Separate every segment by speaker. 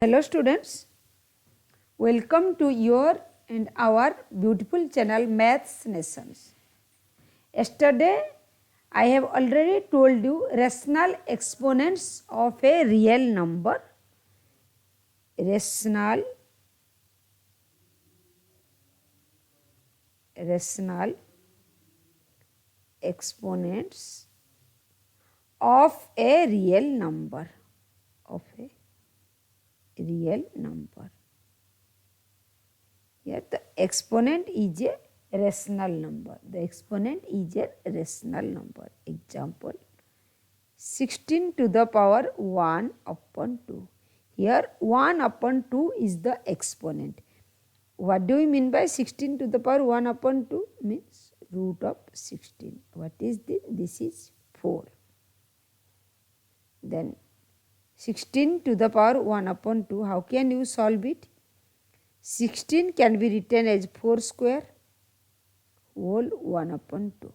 Speaker 1: Hello students, welcome to your and our beautiful channel Maths Nations. Yesterday I have already told you rational exponents of a real number. Rational exponents of a real number. Here the exponent is a rational number. Example 16 to the power 1 upon 2. Here 1 upon 2 is the exponent. What do we mean by 16 to the power 1 upon 2? Means root of 16. What is this? This is 4. Then 16 to the power 1 upon 2. How can you solve it? 16 can be written as 4 square whole 1 upon 2.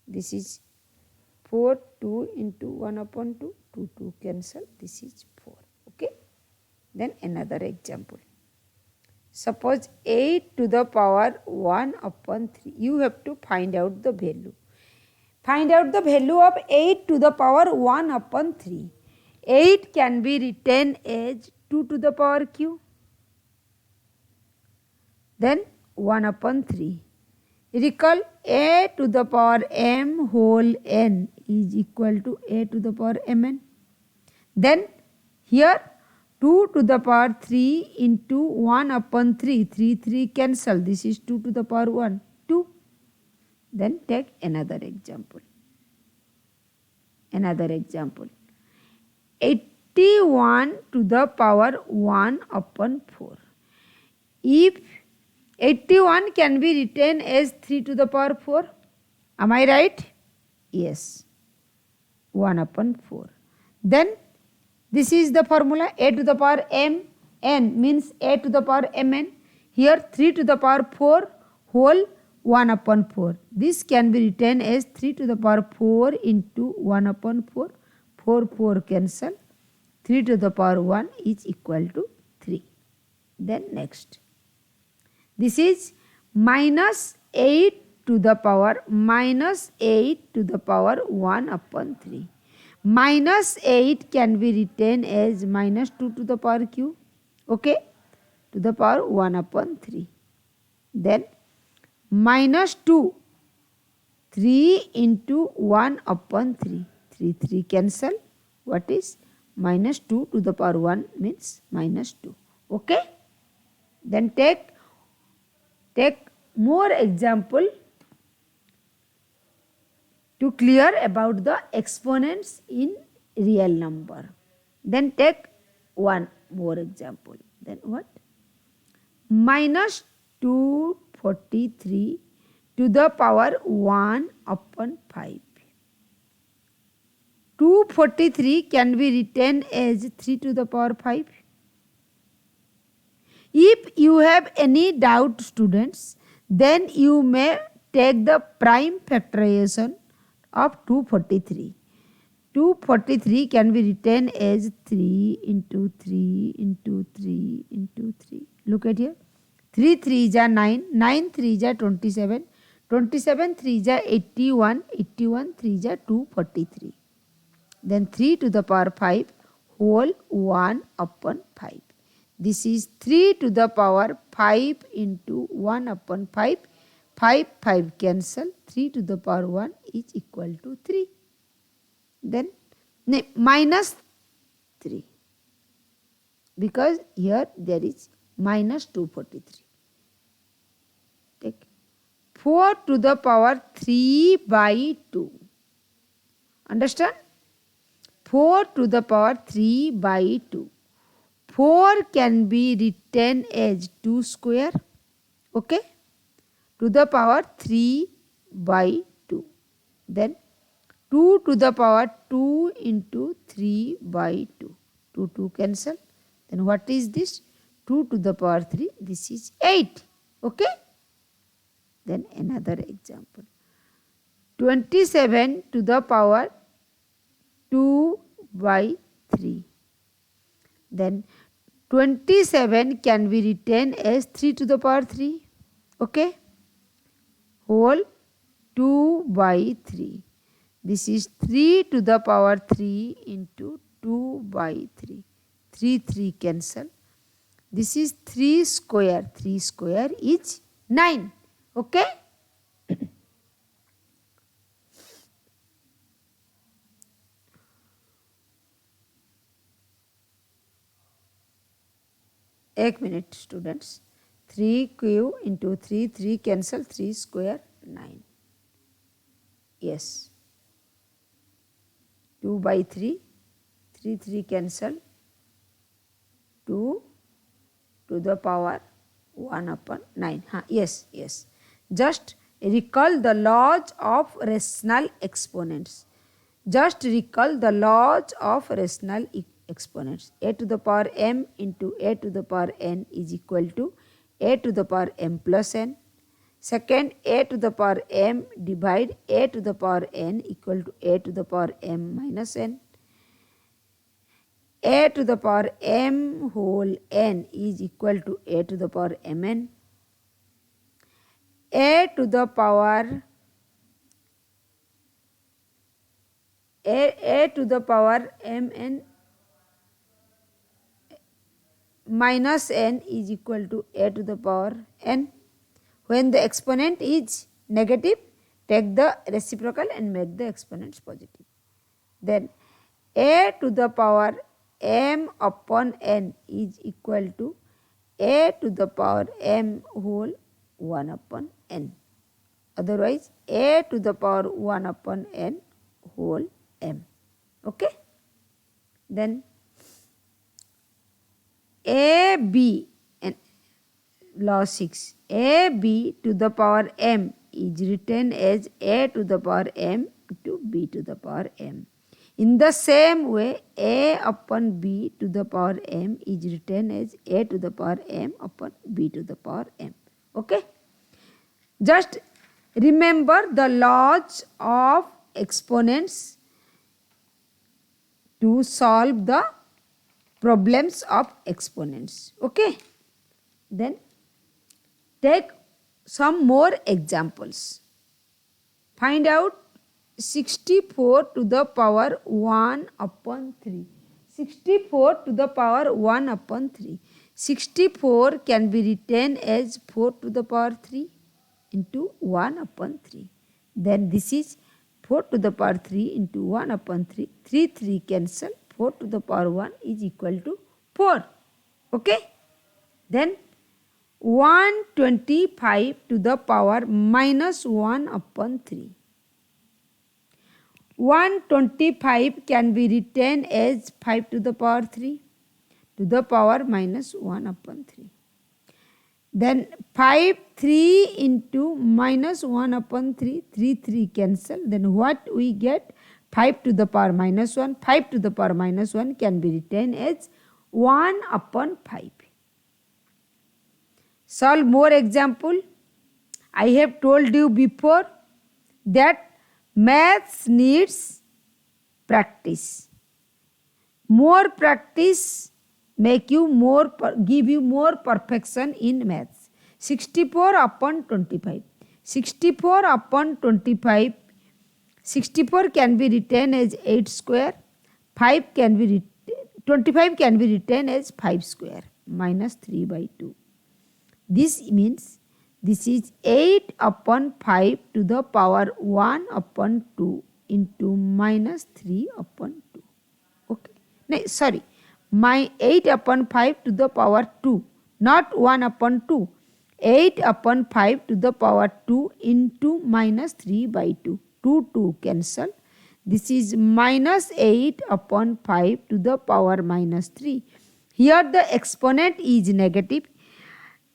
Speaker 1: This is 4, 2 into 1 upon 2, 2 cancel, this is 4. Okay. Then another example. Suppose 8 to the power 1 upon 3. You have to find out the value. Find out the value of 8 to the power 1 upon 3. 8 can be written as 2 to the power q. Then 1 upon 3. Recall a to the power m whole n is equal to a to the power mn. Then here 2 to the power 3 into 1 upon 3. 3 cancel. This is 2 to the power 1. 2. Then take another example. 81 to the power 1 upon 4. If 81 can be written as 3 to the power 4. Am I right? Yes. 1 upon 4. Then this is the formula a to the power m. N means a to the power mn. Here 3 to the power 4 whole 1 upon 4. This can be written as 3 to the power 4 into 1 upon 4. 4 cancel. 3 to the power 1 is equal to 3. Then next. This is minus 8 to the power 1 upon 3. Minus 8 can be written as minus 2 to the power q. Okay. To the power 1 upon 3. Then minus 2. 3 into 1 upon 3. 3 cancel. What is? Minus 2 to the power 1 means minus 2. Okay. Then take more example to clear about the exponents in real number. Then take one more example. Then what? Minus 243 to the power 1 upon 5. 243 can be written as 3 to the power 5. If you have any doubt, students, then you may take the prime factorization of 243. 243 can be written as 3 into 3 into 3 into 3. Look at here. 3 3 is 9, 9 3 is 27, 27 3 is 81, 81 3 is 243. Then 3 to the power 5 whole 1 upon 5. This is 3 to the power 5 into 1 upon 5. 5 cancel. 3 to the power 1 is equal to 3. Then minus 3. Because here there is minus 243. Take 4 to the power 3 by 2. Understand? 4 to the power 3 by 2. 4 can be written as 2 square. Okay. To the power 3 by 2. Then 2 to the power 2 into 3 by 2. 2 cancel. Then what is this? 2 to the power 3. This is 8. Okay. Then another example. 27 to the power 2 by 3. Then 27 can be written as 3 to the power 3. Okay. Whole 2 by 3. This is 3 to the power 3 into 2 by 3. 3 cancel. This is 3 square. 3 square is 9. Okay. एक minute students. 3 into 3 cancel, 3 square 9. Yes. 2 by 3 cancel, 2 to the power 1 upon 9. Yes. Just recall the laws of rational exponents. Just recall the laws of rational exponents. A to the power m into a to the power n is equal to a to the power m plus n. Second, a to the power m divide a to the power n equal to a to the power m minus n. A to the power m whole n is equal to a to the power mn. A to the power mn minus n is equal to a to the power n. When the exponent is negative, take the reciprocal and make the exponents positive. Then a to the power m upon n is equal to a to the power m whole 1 upon n. Otherwise, a to the power 1 upon n whole m. Okay. Then a b and law 6. A b to the power m is written as a to the power m to b to the power m. In the same way, a upon b to the power m is written as a to the power m upon b to the power m. Okay. Just remember the laws of exponents to solve the problems of exponents. Okay. Then take some more examples. Find out 64 to the power 1 upon 3. 64 to the power 1 upon 3. 64 can be written as 4 to the power 3 into 1 upon 3. Then this is 4 to the power 3 into 1 upon 3. 3 cancel. 4 to the power 1 is equal to 4. Okay. Then 125 to the power minus 1 upon 3. 125 can be written as 5 to the power 3 to the power minus 1 upon 3. Then 3 into minus 1 upon 3, 3 cancel. Then what we get? 5 to the power minus 1. 5 to the power minus 1 can be written as 1 upon 5. Solve more example. I have told you before that maths needs practice. More practice give you more perfection in maths. 64 upon 25. 64 upon 25. 64 can be written as 8 square. 25 can be written as 5 square minus 3 by 2. This means this is 8 upon 5 to the power 1 upon 2 into minus 3 upon 2. Okay. No, sorry. My 8 upon 5 to the power 2, not 1 upon 2. 8 upon 5 to the power 2 into minus 3 by 2. 2 cancel. This is minus 8 upon 5 to the power minus 3. Here the exponent is negative.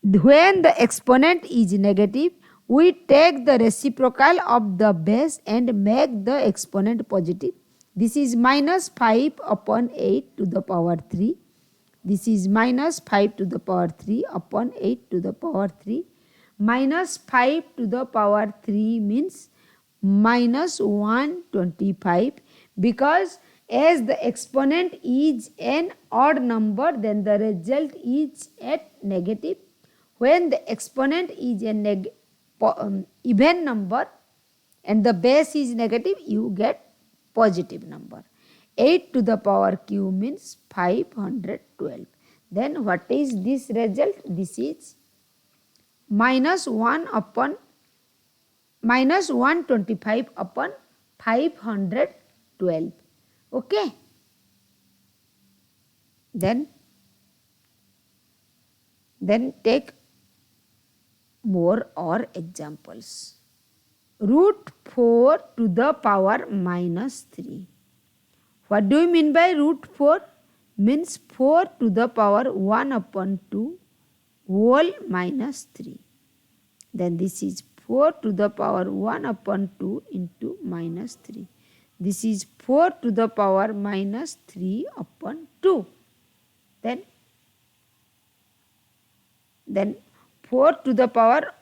Speaker 1: When the exponent is negative, we take the reciprocal of the base and make the exponent positive. This is minus 5 upon 8 to the power 3. This is minus 5 to the power 3 upon 8 to the power 3. Minus 5 to the power 3 means minus 125, because As the exponent is an odd number, then the result is at negative. When the exponent is an even number and the base is negative, you get positive number. 8 to the power q means 512. Then what is this result? This is minus 125 upon 512. Okay. Then take more or examples. Root 4 to the power minus 3. What do you mean by root 4? Means 4 to the power 1 upon 2 whole minus 3. Then this is 4 to the power 1 upon 2 into minus 3. This is 4 to the power minus 3 upon 2. Then 4 to the power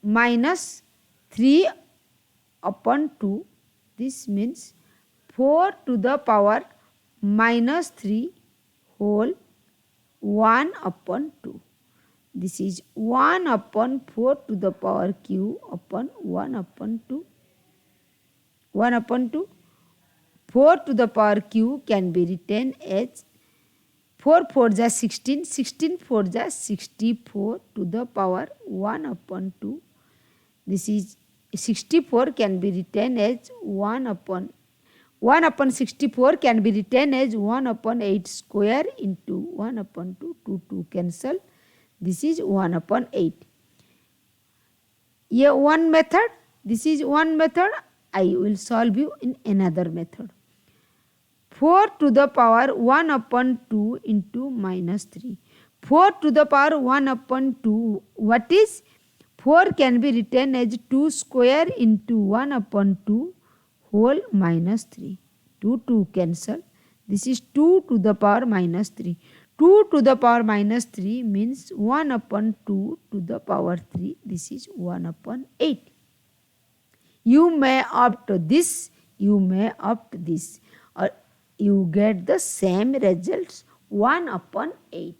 Speaker 1: minus 3 upon 2. This means 4 to the power minus 3 whole 1 upon 2. This is 1 upon 4 to the power q upon 1 upon 2. 1 upon 2. 4 to the power q can be written as 4 4 is 16, 16 4 is 64 to the power 1 upon 2. This is 64 can be written as 1 upon 64 can be written as 1 upon 8 square into 1 upon 2, 2 cancel. This is 1 upon 8. Here one method, this is one method. I will solve you in another method. 4 to the power 1 upon 2 into minus 3. 4 to the power 1 upon 2, what is? 4 can be written as 2 square into 1 upon 2 whole minus 3. 2 cancel. This is 2 to the power minus 3. 2 to the power minus 3 means 1 upon 2 to the power 3. This is 1 upon 8. You may opt this, you may opt this, or you get the same results, 1 upon 8.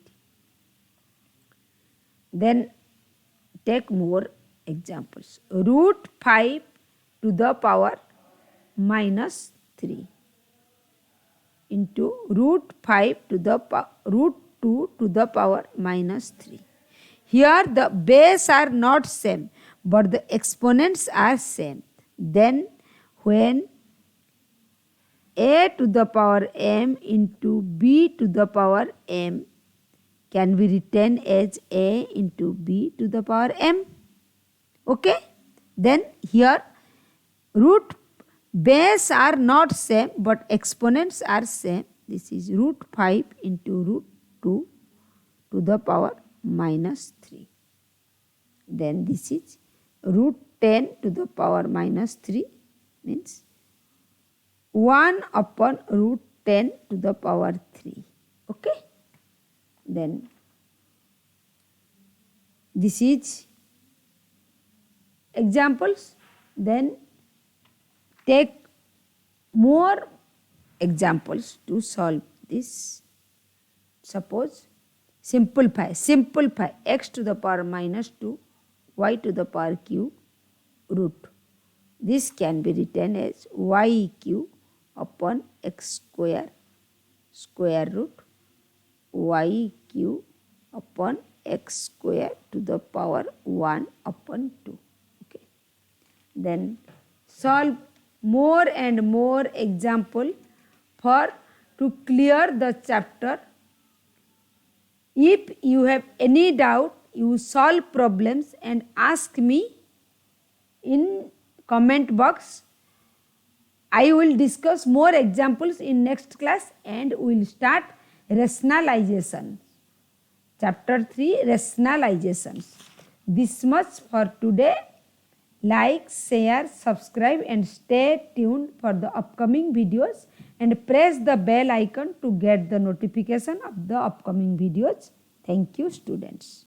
Speaker 1: Then take more examples. Root 5 to the power minus 3 into root 5 to the root 2 to the power minus 3. Here the base are not same, but the exponents are same. Then when a to the power m into b to the power m can be written as a into b to the power m. Okay. Then here root base are not same but exponents are same. This is root 5 into root 2 to the power minus 3. Then this is root 10 to the power minus 3 means 1 upon root 10 to the power 3. Okay. Then this is examples. Then take more examples to solve this. Suppose simplify x to the power minus 2 y to the power q root. This can be written as y q upon x square root y q upon x square to the power 1 upon 2. Okay. Then solve more and more example to clear the chapter. If you have any doubt, you solve problems and ask me in comment box. I will discuss more examples in next class and we will start rationalization. Chapter 3 rationalizations. This much for today. Like, share, subscribe and stay tuned for the upcoming videos and press the bell icon to get the notification of the upcoming videos. Thank you, students.